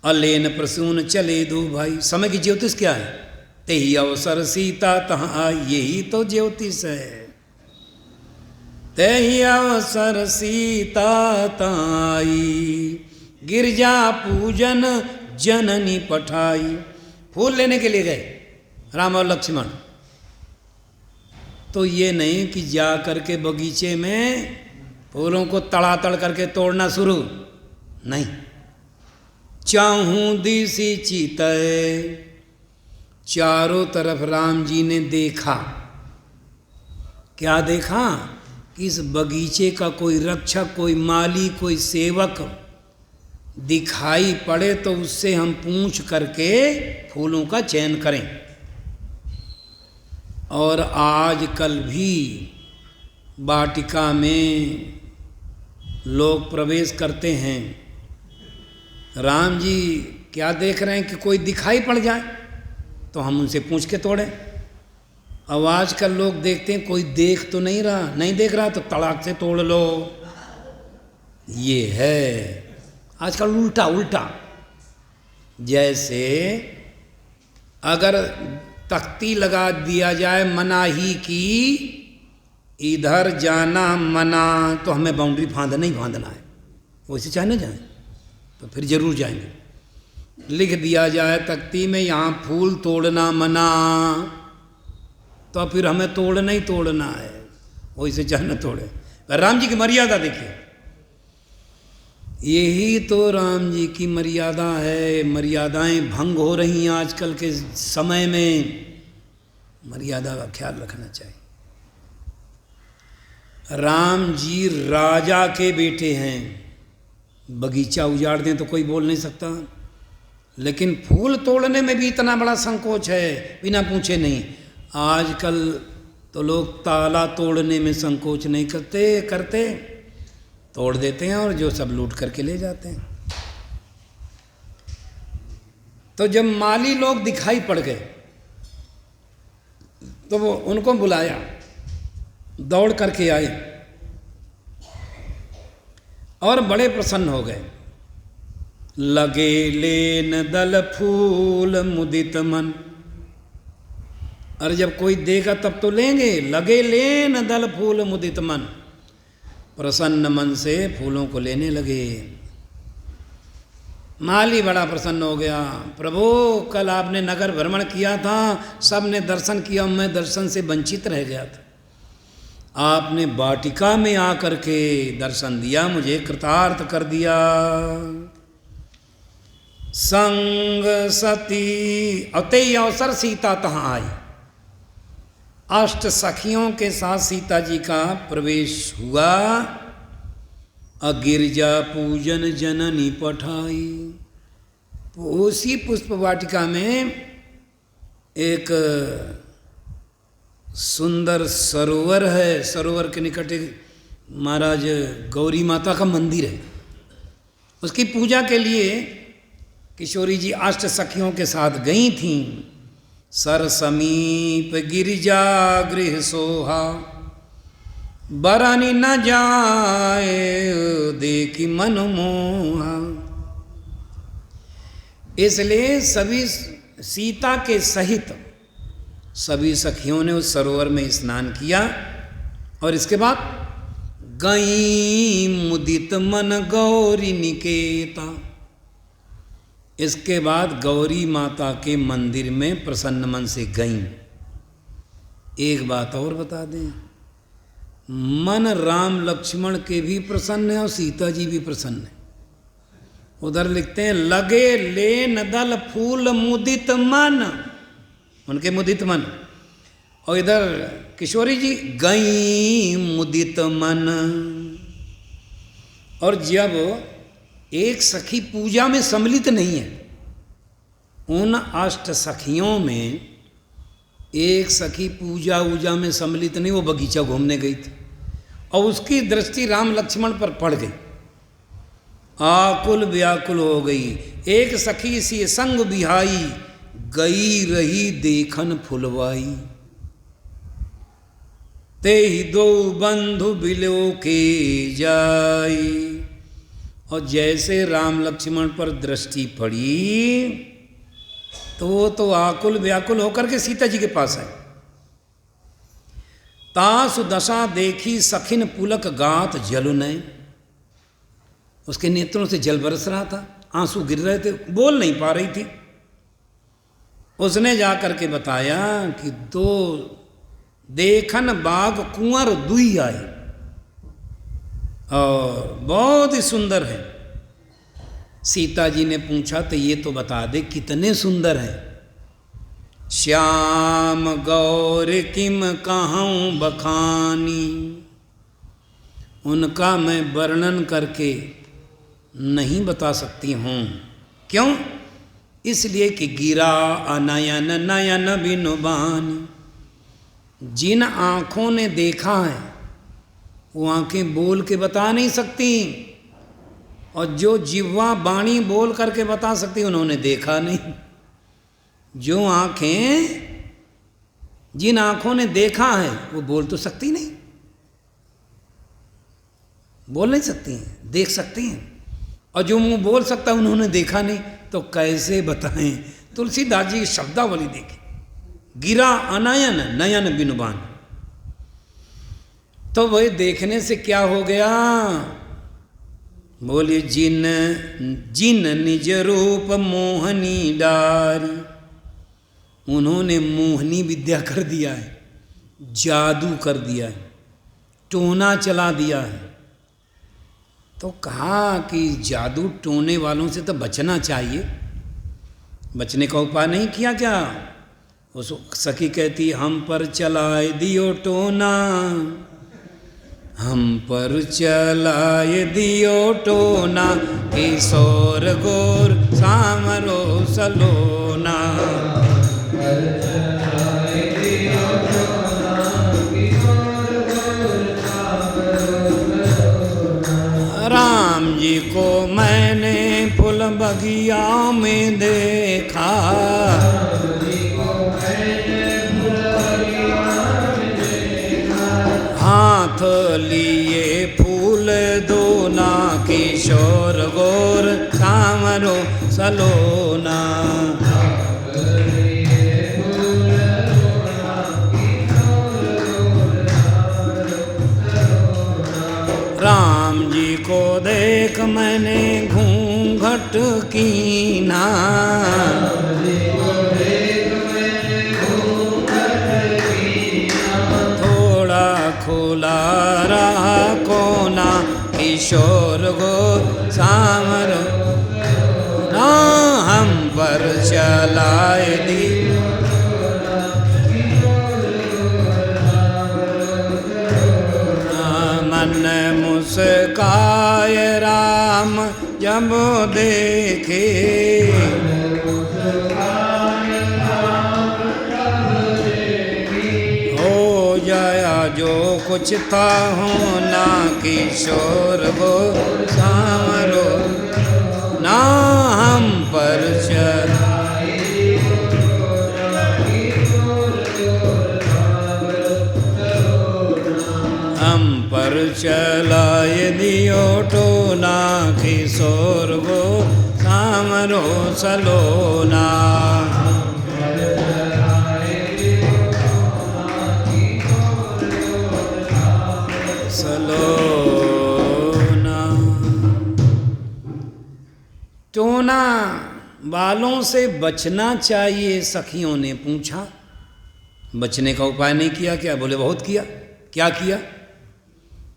अलेन प्रसून चले दो भाई। समय की ज्योतिष क्या है? तेही अवसर सीता तहाँ आई, यही तो ज्योतिष है। तेही अवसर सीता तहाँ आई, गिरजा पूजन जननी पठाई। फूल लेने के लिए गए राम और लक्ष्मण। तो ये नहीं कि जा करके बगीचे में फूलों को तड़ातड़ करके तोड़ना शुरू, नहीं। चाहूं दिसी चीतय, चारों तरफ राम जी ने देखा। क्या देखा? कि इस बगीचे का कोई रक्षक, कोई माली, कोई सेवक दिखाई पड़े तो उससे हम पूछ करके फूलों का चयन करें। और आजकल भी वाटिका में लोग प्रवेश करते हैं। राम जी क्या देख रहे हैं कि कोई दिखाई पड़ जाए तो हम उनसे पूछ के तोड़ें। अब आजकल लोग देखते हैं कोई देख तो नहीं रहा, नहीं देख रहा तो तड़ाक से तोड़ लो। ये है आजकल उल्टा उल्टा। जैसे अगर तख्ती लगा दिया जाए मनाही की, इधर जाना मना, तो हमें बाउंड्री फांदना ही फांदना है। वैसे चाहे ना जाए तो फिर जरूर जाएंगे। लिख दिया जाए तख्ती में यहाँ फूल तोड़ना मना, तो फिर हमें तोड़ना ही तोड़ना है। वही से चाह न तोड़े। राम जी की मर्यादा देखिए, यही तो राम जी की मर्यादा है। मर्यादाएं भंग हो रही हैं आजकल के समय में, मर्यादा का ख्याल रखना चाहिए। राम जी राजा के बेटे हैं, बगीचा उजाड़ दें तो कोई बोल नहीं सकता, लेकिन फूल तोड़ने में भी इतना बड़ा संकोच है, बिना पूछे नहीं। आजकल तो लोग ताला तोड़ने में संकोच नहीं करते, तोड़ देते हैं और जो सब लूट करके ले जाते हैं। तो जब माली लोग दिखाई पड़ गए तो वो उनको बुलाया, दौड़ करके आए और बड़े प्रसन्न हो गए। लगे लेन दल फूल मुदित मन, और जब कोई देगा तब तो लेंगे। लगे लेन दल फूल मुदित मन, प्रसन्न मन से फूलों को लेने लगे। माली बड़ा प्रसन्न हो गया। प्रभु कल आपने नगर भ्रमण किया था, सब ने दर्शन किया, मैं दर्शन से वंचित रह गया था। आपने वाटिका में आकर के दर्शन दिया, मुझे कृतार्थ कर दिया। संग सती अते अवसर सीता तहाँ आई। 8 सखियों के साथ सीता जी का प्रवेश हुआ। अगिरजा पूजन जननी पठाई। उसी पुष्प वाटिका में एक सुंदर सरोवर है। सरोवर के निकट महाराज गौरी माता का मंदिर है। उसकी पूजा के लिए किशोरी जी 8 सखियों के साथ गई थीं। सर समीप गिरिजा गृह सोहा, बरानी न जाए देखी मन मोहा। इसलिए सभी सीता के सहित सभी सखियों ने उस सरोवर में स्नान किया और इसके बाद गई मुदित मन गौरी निकेता। इसके बाद गौरी माता के मंदिर में प्रसन्न मन से गईं। एक बात और बता दें, मन राम लक्ष्मण के भी प्रसन्न है और सीता जी भी प्रसन्न है। उधर लिखते हैं लगे लेन दल फूल मुदित मन, उनके मुदित मन, और इधर किशोरी जी गई मुदित मन। और जब एक सखी पूजा में सम्मिलित नहीं है, उन 8 सखियों में एक सखी पूजा ऊजा में सम्मिलित नहीं, वो बगीचा घूमने गई थी और उसकी दृष्टि राम लक्ष्मण पर पड़ गई। आकुल व्याकुल हो गई। एक सखी सी संग बिहाई, गई रही देखन फुलवाई। ते ही दो बंधु बिलो के जाई। और जैसे राम लक्ष्मण पर दृष्टि पड़ी तो वो तो आकुल व्याकुल होकर के सीता जी के पास आए। तासु दशा देखी सखिन पुलक गात जलुनय। उसके नेत्रों से जल बरस रहा था, आंसू गिर रहे थे, बोल नहीं पा रही थी। उसने जाकर के बताया कि 2 देखन बाग कुंवर दुई आए और बहुत ही सुंदर है। सीता जी ने पूछा तो ये तो बता दे कितने सुंदर हैं। श्याम गौर किम कहूँ बखानी, उनका मैं वर्णन करके नहीं बता सकती हूँ। क्यों? इसलिए कि गिरा अनयन नयन बिनुबानी। जिन आँखों ने देखा है वो आँखें बोल के बता नहीं सकती, और जो जिह्वा वाणी बोल करके बता सकती उन्होंने देखा नहीं। जो आँखें, जिन आँखों ने देखा है वो बोल तो सकती नहीं, बोल नहीं सकती हैं, देख सकती हैं। और जो मुंह बोल सकता उन्होंने देखा नहीं, तो कैसे बताएं। तुलसीदास जी की शब्दावली देखी, गिरा अनयन नयन बिनुबान। तो वही देखने से क्या हो गया? बोले जिन जिन निज रूप मोहनी डारी। उन्होंने मोहनी विद्या कर दिया है, जादू कर दिया है। टोना चला दिया है। तो कहा कि जादू टोने वालों से तो बचना चाहिए, बचने का उपाय नहीं किया क्या? उस सखी कहती हम पर चलाए दियो टोना, हम पर चलाए दियो टोना, किशोर गोर सामरो सलोना। राम जी को मैंने फूल बगिया में देखा, हाथ लिए फूल दोना, किशोर गोर सामरो सलोना। राम जी को देख मैंने घूंघट कीना, थोड़ा खुला रहा कोना, किशोर गो सामरो ना, हम पर चलाए दी। मन मुस्काए राम जब देखे, हो जाया जो कुछ था होना, किशोर गो सामरो ना, हम पर चला। हम पर चलाए दियो टोना, किशोर गो सामरो सलोना। सलोना। टोना वालों से बचना चाहिए, सखियों ने पूछा। बचने का उपाय नहीं किया क्या? बोले बहुत किया। क्या किया?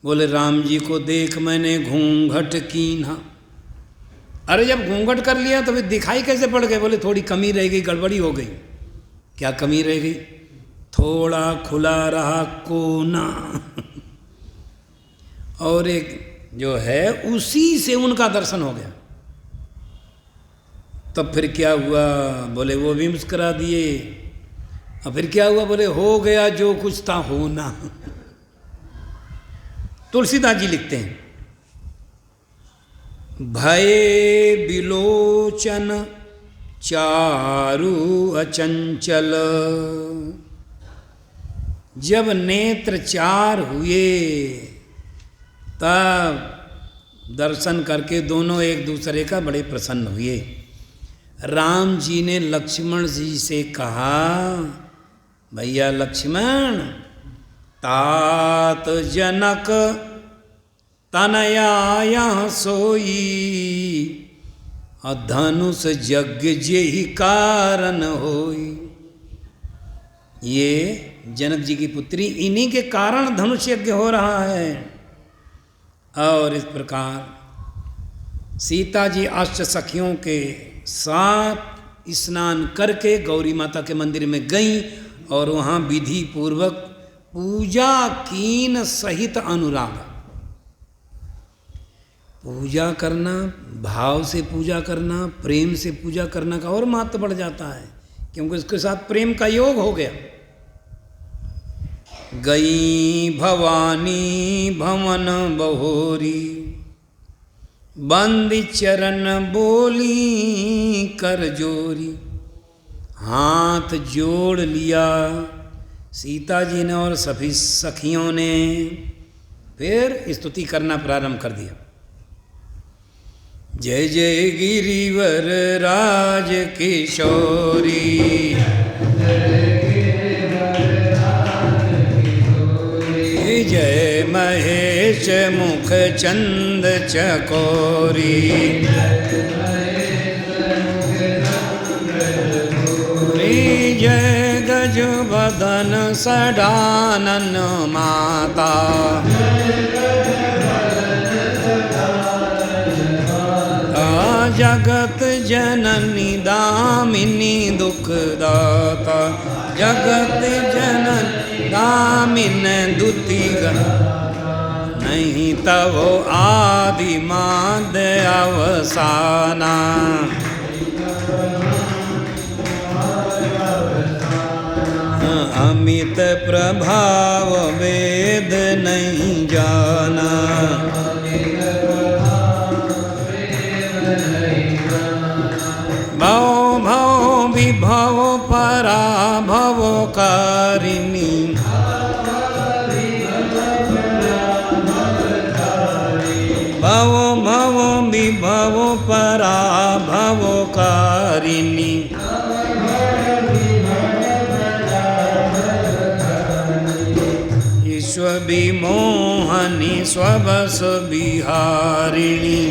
बोले राम जी को देख मैंने घूंघट कीन्हा। अरे जब घूंघट कर लिया तो फिर दिखाई कैसे पड़ गए? बोले थोड़ी कमी रह गई, गड़बड़ी हो गई। क्या कमी रह गई? थोड़ा खुला रहा कोना और एक जो है उसी से उनका दर्शन हो गया। तब फिर क्या हुआ? बोले वो भी मुस्करा दिए। और फिर क्या हुआ? बोले हो गया जो कुछ था होना। तुलसीदास जी लिखते हैं, भये बिलोचन चारु अचंचल, जब नेत्र चार हुए तब दर्शन करके दोनों एक दूसरे का बड़े प्रसन्न हुए। राम जी ने लक्ष्मण जी से कहा, भैया लक्ष्मण, तात जनक तनया सोई, धनुष यज्ञ जेहि कारण होई। ये जनक जी की पुत्री, इन्हीं के कारण धनुष यज्ञ हो रहा है। और इस प्रकार सीता जी अष्ट सखियों के साथ स्नान करके गौरी माता के मंदिर में गईं और वहाँ विधि पूर्वक पूजा कीन सहित अनुराग। पूजा करना, भाव से पूजा करना, प्रेम से पूजा करना का और महत्व बढ़ जाता है, क्योंकि उसके साथ प्रेम का योग हो गया। गई भवानी भवन बहोरी, बंदी चरण बोली कर जोरी। हाथ जोड़ लिया सीता जी ने और सभी सखियों ने, फिर स्तुति करना प्रारंभ कर दिया। जय जय गिरिवर राज किशोरी, जय महेश मुख चंद चकोरी, जय गज बदन सडानन माता, जगत जननी दामिनी दुख दाता, जगत जननी दामिन दुति नहीं तव आदि माद अवसाना, अमित प्रभाव वेद नहीं जाना, भव भव विभव पराभव कारिणी, भव भव विभव पराभव कारिणी, विश्व विमोहनी स्वबस विहारिणी,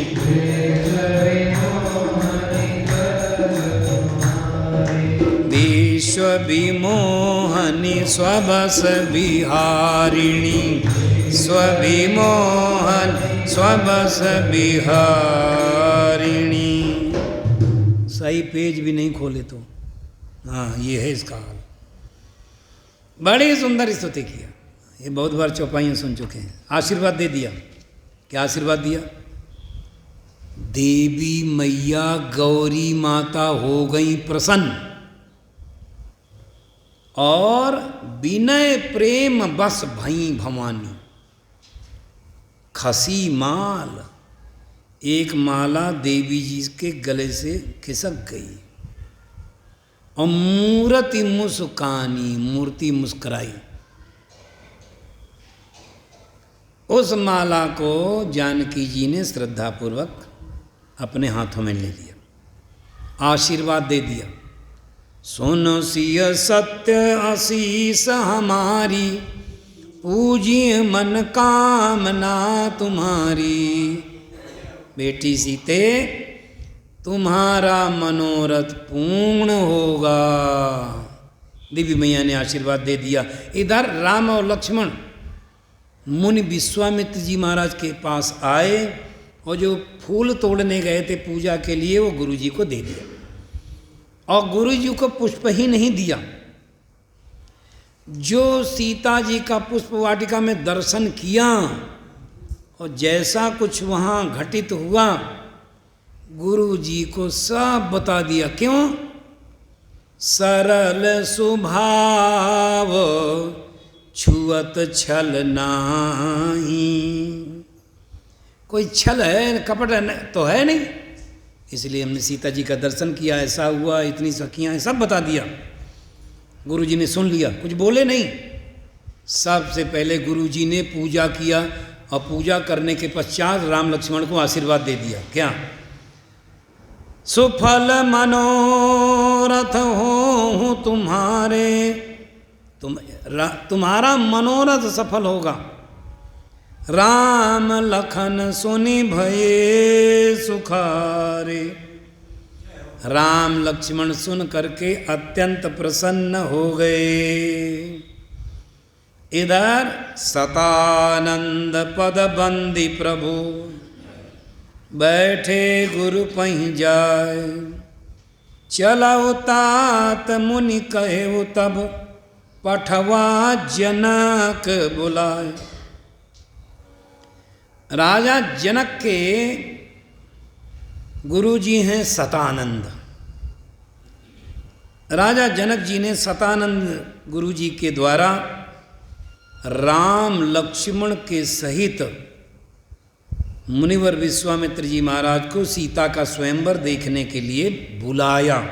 विश्व विमोहनी स्वबस विहारिणी, स्वविमोहन स्वबस विहारिणी। सही पेज भी नहीं खोले तो हाँ ये है इसका हाल। बड़ी सुंदर स्तुति किया, ये बहुत बार चौपाइयाँ सुन चुके हैं। आशीर्वाद दे दिया, क्या आशीर्वाद दिया? देवी मैया गौरी माता हो गई प्रसन्न और विनय प्रेम बस भई भवानी। खसी माल, एक माला देवी जी के गले से खिसक गई और मूर्ति मुस्कानी, मूर्ति मुस्कुराई। उस माला को जानकी जी ने श्रद्धापूर्वक अपने हाथों में ले लिया, आशीर्वाद दे दिया। सुन सिय सत्य आशीष हमारी, पूजिए मन कामना तुम्हारी। बेटी सीते तुम्हारा मनोरथ पूर्ण होगा। देवी मैया ने आशीर्वाद दे दिया। इधर राम और लक्ष्मण मुनि विश्वामित्र जी महाराज के पास आए और जो फूल तोड़ने गए थे पूजा के लिए वो गुरु जी को दे दिया, और गुरु जी को पुष्प ही नहीं दिया, जो सीता जी का पुष्प वाटिका में दर्शन किया और जैसा कुछ वहाँ घटित हुआ गुरु जी को सब बता दिया। क्यों? सरल स्वभाव छुअत छल नाही। कोई छल है, कपट तो है नहीं, इसलिए हमने सीता जी का दर्शन किया, ऐसा हुआ, इतनी सखियाँ, सब बता दिया। गुरु जी ने सुन लिया, कुछ बोले नहीं। सबसे पहले गुरु जी ने पूजा किया और पूजा करने के पश्चात राम लक्ष्मण को आशीर्वाद दे दिया। क्या? सुफल मनोरथ हो तुम्हारे, तुम्हारा मनोरथ सफल होगा। राम लखन सुनि भये सुखारे। राम लक्ष्मण सुन करके अत्यंत प्रसन्न हो गए। इधर सतानंद पद बंदी प्रभु, बैठे गुरु पहीं जाए। चलाओ तात मुनि कहे तब, पठवा जनक बुलाए। राजा जनक के गुरु जी हैं सतानंद। राजा जनक जी ने सतानंद गुरु जी के द्वारा राम लक्ष्मण के सहित मुनिवर विश्वामित्र जी महाराज को सीता का स्वयंवर देखने के लिए बुलाया।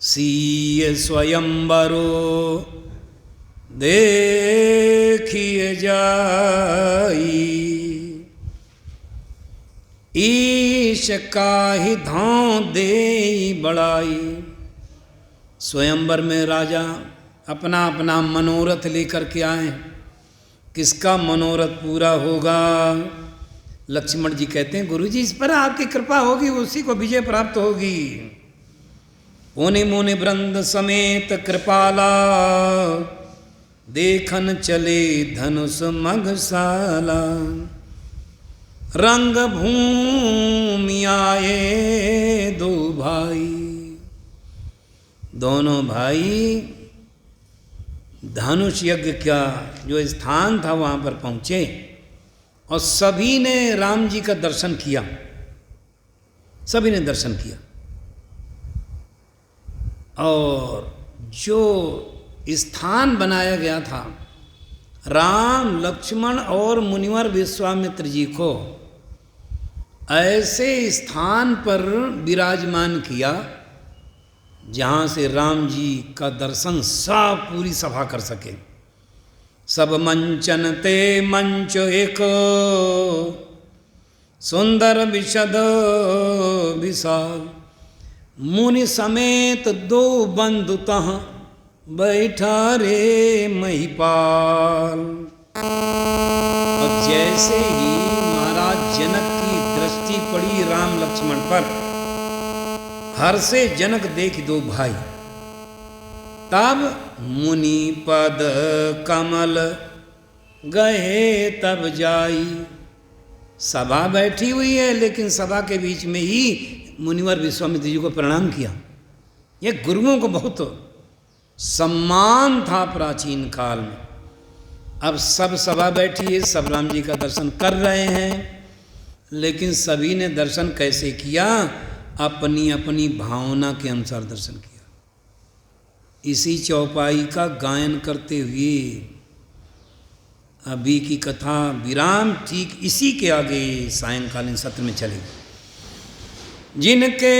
सीय स्वयंवरो देखिए जाई, ईश काहि धाम दे बड़ाई। स्वयंवर में राजा अपना अपना मनोरथ लेकर के आए। किसका मनोरथ पूरा होगा? लक्ष्मण जी कहते हैं गुरु जी इस पर आपकी कृपा होगी, उसी को विजय प्राप्त होगी। पुनि मुनि वृंद समेत कृपाला, देखन चले धनुष मघशाला। रंग भूमि आए दो भाई, दोनों भाई धनुष यज्ञ का जो स्थान था वहाँ पर पहुँचे और सभी ने राम जी का दर्शन किया, सभी ने दर्शन किया। और जो स्थान बनाया गया था राम लक्ष्मण और मुनिवर विश्वामित्र जी को ऐसे स्थान पर विराजमान किया जहाँ से राम जी का दर्शन सब पूरी सभा कर सके। सब मंचन ते मंच एक, सुंदर विशद विशाल। मुनि समेत दो बंधु तहाँ, बैठा रे महिपाल। और जैसे ही महाराज जनक की दृष्टि पड़ी राम लक्ष्मण पर, हर से जनक देख दो भाई। तब मुनि पद कमल गए तब जाई। सभा बैठी हुई है लेकिन सभा के बीच में ही मुनिवर विश्वामित्र जी को प्रणाम किया। ये गुरुओं को बहुत सम्मान था प्राचीन काल में। अब सब सभा बैठी है, सब राम जी का दर्शन कर रहे हैं, लेकिन सभी ने दर्शन कैसे किया? अपनी अपनी भावना के अनुसार दर्शन किया। इसी चौपाई का गायन करते हुए अभी की कथा विराम ठीक इसी के आगे सायंकालीन सत्र में चलेगी। जिनके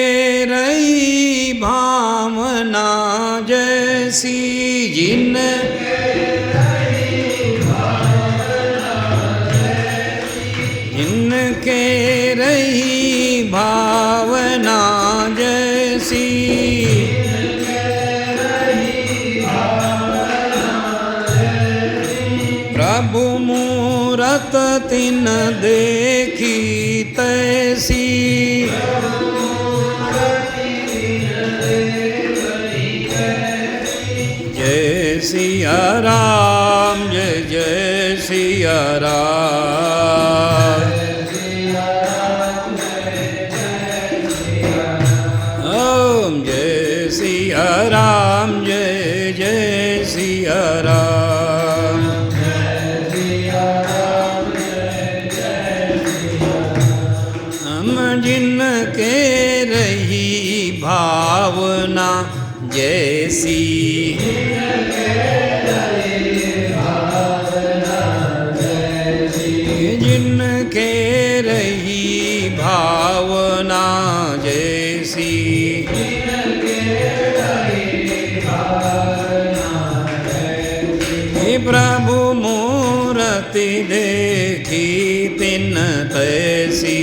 रही भावना जैसी, जिनके रही भावना जैसी, प्रभु मूरत तिन देखी तैसी। जय सिया राम, जय जय सिया राम। ओम जय सिया राम, जय जय सिया राम। हम जिनके रही भावना जैसी, जिनके रही भावना जैसी, प्रभु मूरति देखी तिन तैसी।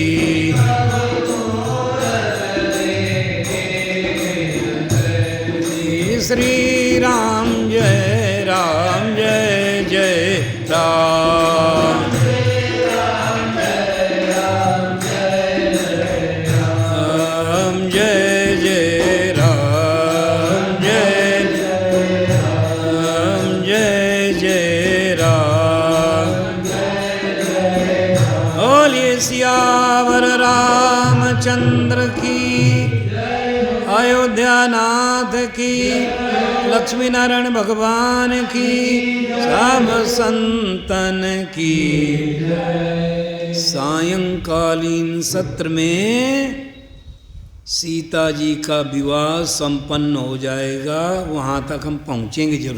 श्री राम जय राम, जय जय राम। राम जय जय राम, जय राम, जय जय राम। बोलिए सियावर रामचंद्र की, अयोध्या नाथ की, लक्ष्मी नारायण भगवान की, सब संतन की। सायंकालीन सत्र में सीता जी का विवाह संपन्न हो जाएगा, वहाँ तक हम पहुँचेंगे जरूर।